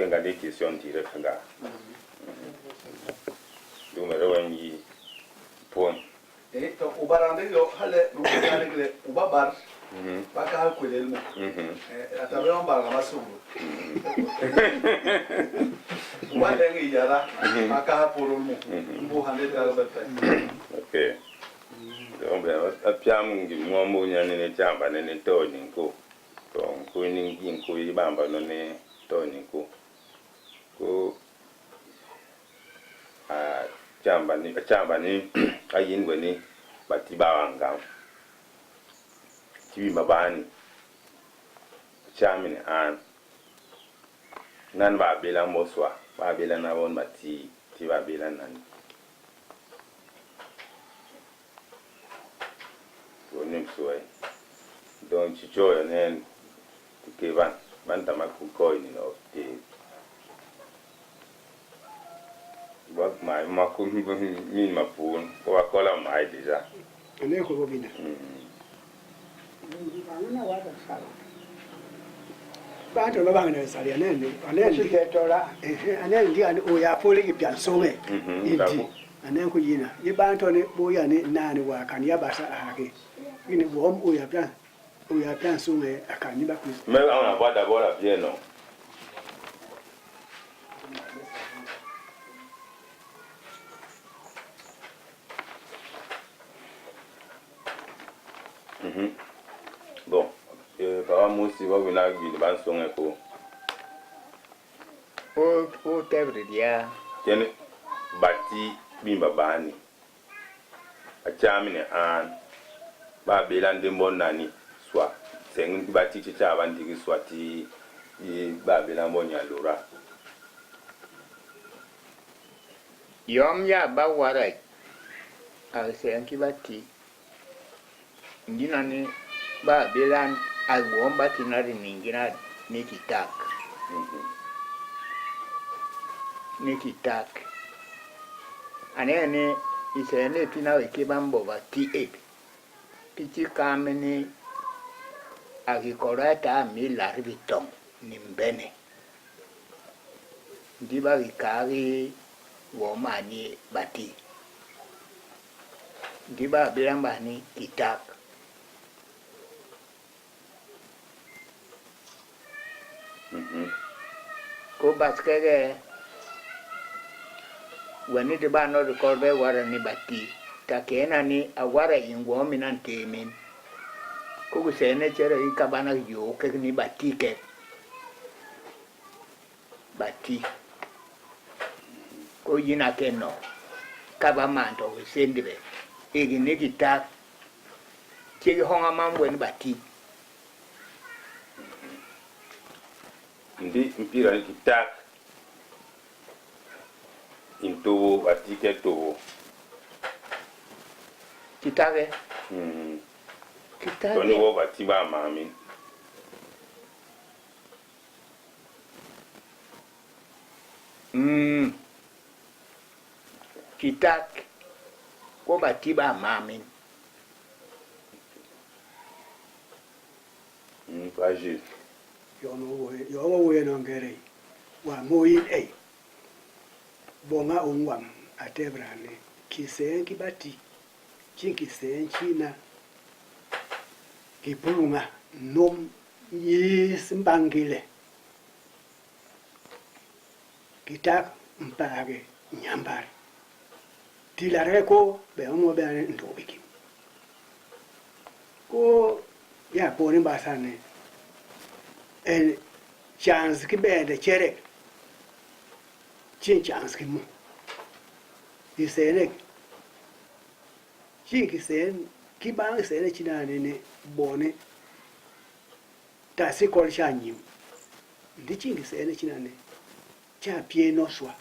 kenga des questions directes nga do me rawan yi pon to ubarande yo hale no ngale ubabar baka ko del mo atabe on barga masugo wale ngi yara baka poro mo mbo hande dal batta okay donc a piam ngi mo mo nyane ne chamba ne to ni ko donc ko ni ngi ko yi bamba no ne to ni ko chamba ni ayin gweni batibanga tibi mabani chamini an nan ba bela moswa ba bela na won mati ti ba bela nan wonim soy don chicho nen ke ban tamaku ko ni no te Bak mai maku min mapun ko akola mai déjà ne ko bobina ba to ba ngene sari anene ke tola anene ndi ani o ya pole ki pian some indi anene ko yina ye ba to ne bo ya ne nani wa kan ya ba sa hake ini bo o ya pian some akani ba ku mais on va d'abord la bien non bon papa Moise va venir vivre dans son écho o tebre dia tiene bati bimba bani a chamine an ba belande mon nani soit c'est un bati ci avant di soit ti ba belande mon ya lora yom ya ba warai a sen kibati ndina ni ba belan agomba tinari ningina nikitak anene isene pina weke bambo bati pichi kamene agikorata mi larbiton nimbene ndiba wikari womani bati ndiba bilambani kitak ko baskege wani de ba no recorbe wara ni bati takena ni awara ingwo minan temin ko gusene chere ikabana yo ke ni bati ke bati ko yina ke no kaba manto sendire igini kita ke honga mamwe ni bati ndi mpira ni kitak into batike to kitake to ni wo batiba mami kitak ko batiba mami fragile yo wo no ngere wa moyin bonga ongwam atebrane kisen kibati chinkisen china kipulunga nom yisimbangile kitak mpage nyambar tilareko be omo be ndobiki ko ya poni basane chance ki bende chere chin chance ki mu disene chin ki sen ki bang sene china ne bone ta si kol chanyim ndi chin ki sene china ne cha pie no swa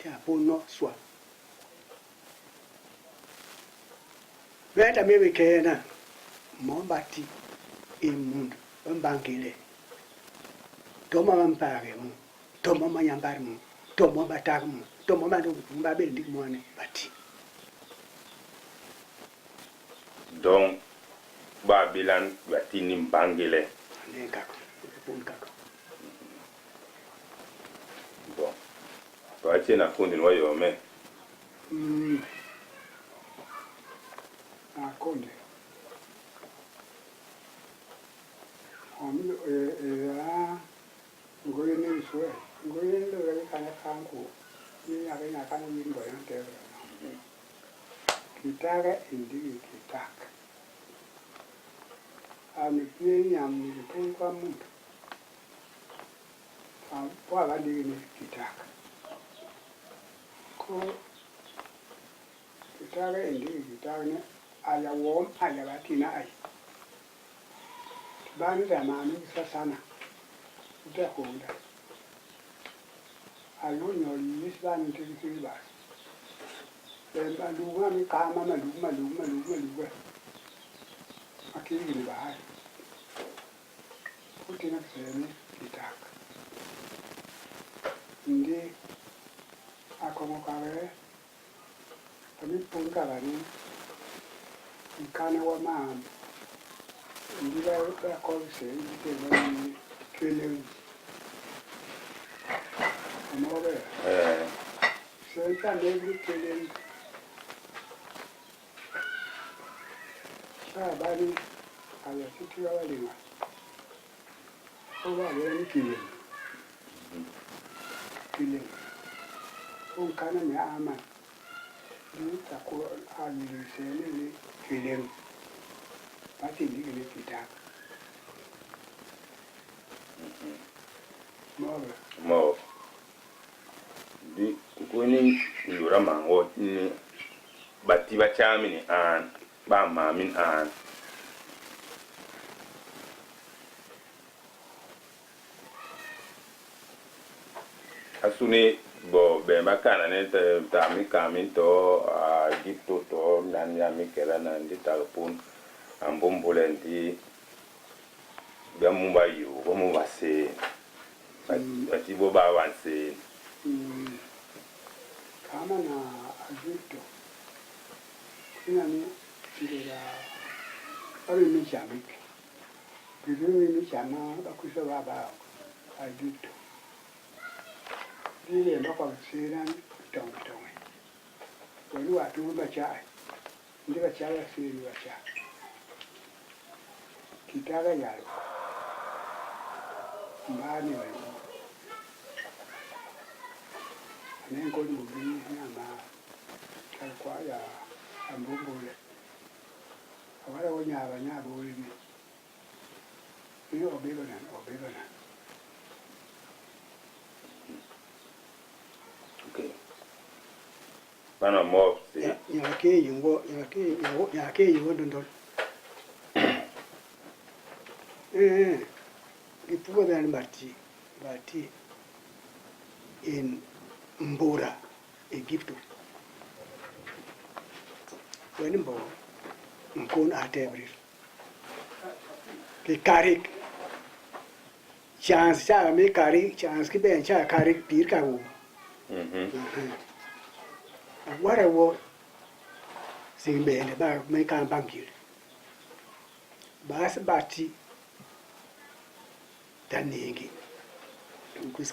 cha po no swa veta mewe kena mombati imundo mbangile toma mampare mu toma manyambari mu toma bataka mu toma bantu mbabeli ndimwane bati donc Babylon batini mbangile nekako to ache na kundi wa yome Akonde. Omi ngoye ni swe. Ngoye ndo le kana kangu. Ni ya kana kana yimbo ya tebe. Kitaka indi kitaka. Ami pie nyam ni kwa mtu. Kwa bandi ni kitaka. Ko kitaka indi kitaka ne aya wom aya batina ai. Bani da mami sana. Uta kunda. Ayo nyoli yisbani tiki bas. Ba lunga mi kama malunga. Akili ni bahari. Kutina sene kitaka. Ndi akomo kare. Kami punka bani. Ikane wa mam. Ndi ba ko se ndi ni Kelleng. Amore. Senta negri Kelleng. Bani aya kitu ya walima. Owa ni Kelleng. Kelleng. Kana me ama. Ni tako ali sene ni Kelleng. Pati ni kitaka. mo di kuni yura mango ni bati ba chami ni an ba mamin an asuni bo be makana ne ta mi kamin to gipto to nan ya mi kela nan di talpun ambombolenti biamu ba yu bomu base ati bo ba wanse kama na ajito ina ni ndira ari ni chamiki bibi ni chama bakusa baba ajito ile ndoko sira tongo wali watu bacha ndiba chala siri bacha kitaka yalo mbani wali nengo ni nyama kwa ya ambumbule awala wonyaba nyabo wini iyo obebana okay bana mo se yake yingo dondo Ipoume bani bati in Mbora, Egypto. When Mbo, Nkon Atebri. The Karik chance, me Karik chance, keep and cha Karik Pirka. What I was sing be in the back, make a bank. Bas Bati. Tanigi, Nkwel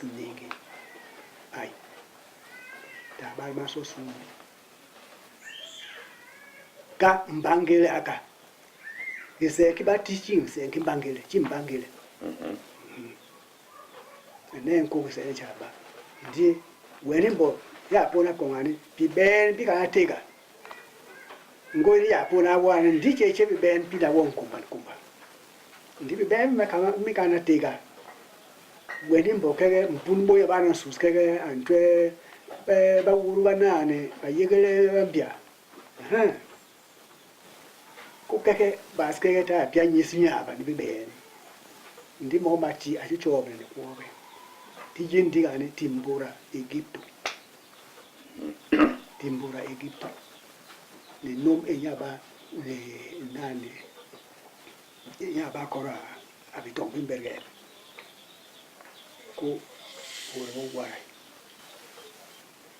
ai, tabal maso sumi. Ka mbangele aka. Ise kibati chim se kimbangele, chimbangele. Ne nko se chaba. Ndi wenimbo ya pona kongani biben bika tega. Ngori ya pona wana ndi cheche biben pida wonkumba. Ndi biben mekana tega. Wenimbo kege mpumbo ya bana sus kege antwe ba uru banane ayegele mbia ko kege bas kege ta pya nyisinya ba ni bibeni ndi mo mati achichobe ne kuobe tijindi gane timbura Egypto ni nom enyaba le nane enyaba kora abiton bimberge ko wo wai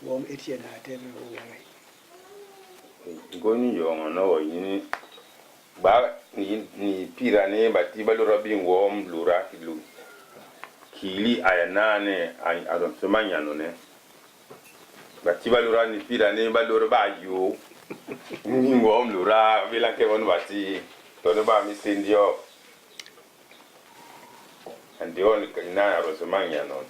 Biban Etienne atebe wo wai ngoni yongo no yini ba ni pira ne bati balura bin wom lura kilu kili ayanane adon semanya no ne bati balura ni pira ni balura ba yo ngom lura bila ke won bati to no ba mi sindio andio ni kana rosemanya no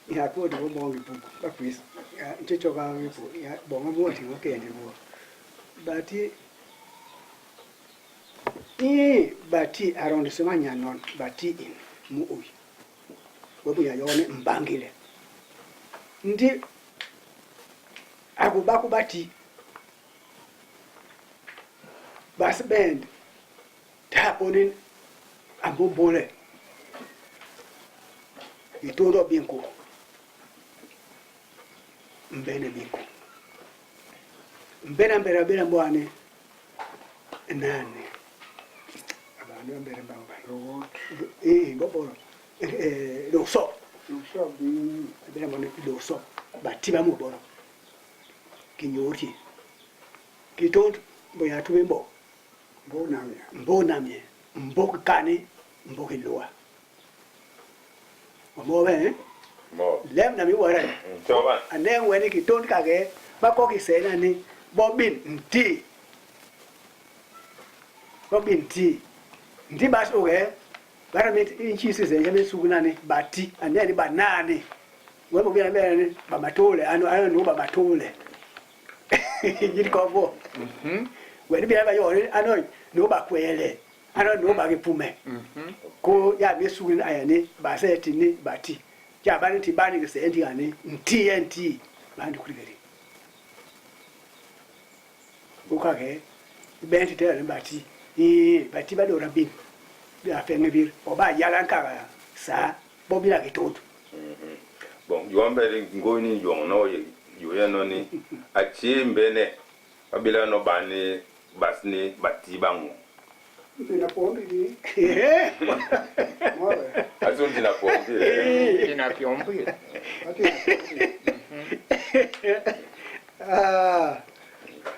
ya ko do mo ngi buku ba quiz ya chicho ga ngi bu ya bo mo ti ko ke ndi bo bati bati arrondissement nyanon bati in mu oyi bobu ya yone mbangile ndi akubaku bati bas band ta onin ambobole itondo binko mbene binko mbena mbera bela mbwane nane abantu mbere mbamba ngobolo lo so bela mbone lo so batiba mu bolo kinyoti kitondo boya tubembo mbonamye mbokani mbokiloa mobe mo lem na mi wara choba ane weni kitondo kage bako kisena ni bobin nti nti bas oge bara mit inchisi zenje mesukunani bati ane ni banani webo bia mbele ba matole ano no ba matole yiri ko bo weni bia ba yo ano no ba kwele ano no ba Ipoume ko ya mesukun ayane ba seti ni bati ja bani ti bani ke senti ane nti bandi kuligeri ukage benti tele bati bati ba do rabin ya fenge bir oba yala nkara sa bobila kitoto bon yombe ngoni yono yo no ni achi mbene abila no bani basni bati bangu ina pombi di azun dina pombi ina piombi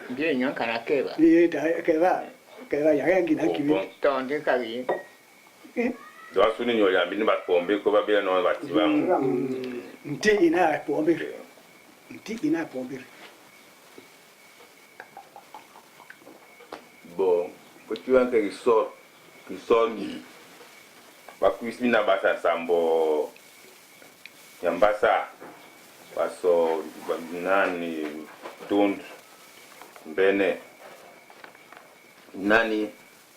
Dia nyang kana keba. Keba ya yangi na kibi. Tonde kali. Do asuni nyo ya bini ba pombi ko ba bia no bati bangu Nti ina pombi. bon ko tuan ke kisor ni ba kuis mina basa sambo yambasa paso nani tund mbene nani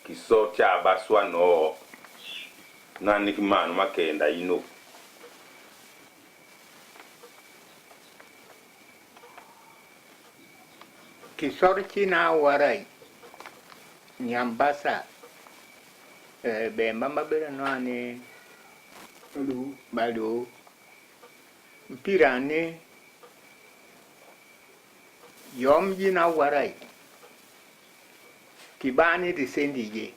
kisor cha baswa no nani kimano makenda ino Kisor na warai. Nyambasa be mama bela no ani balu pirane yom yina warai kibani di sendige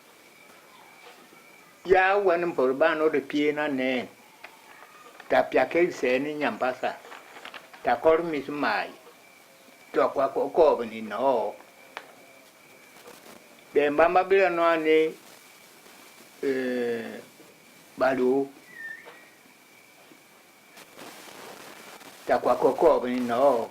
ya wan porbano de piena ne ta piake seni nyambasa ta kormis mai to kwa ko ni no be mama bela no ani balu ta kwa ko ni no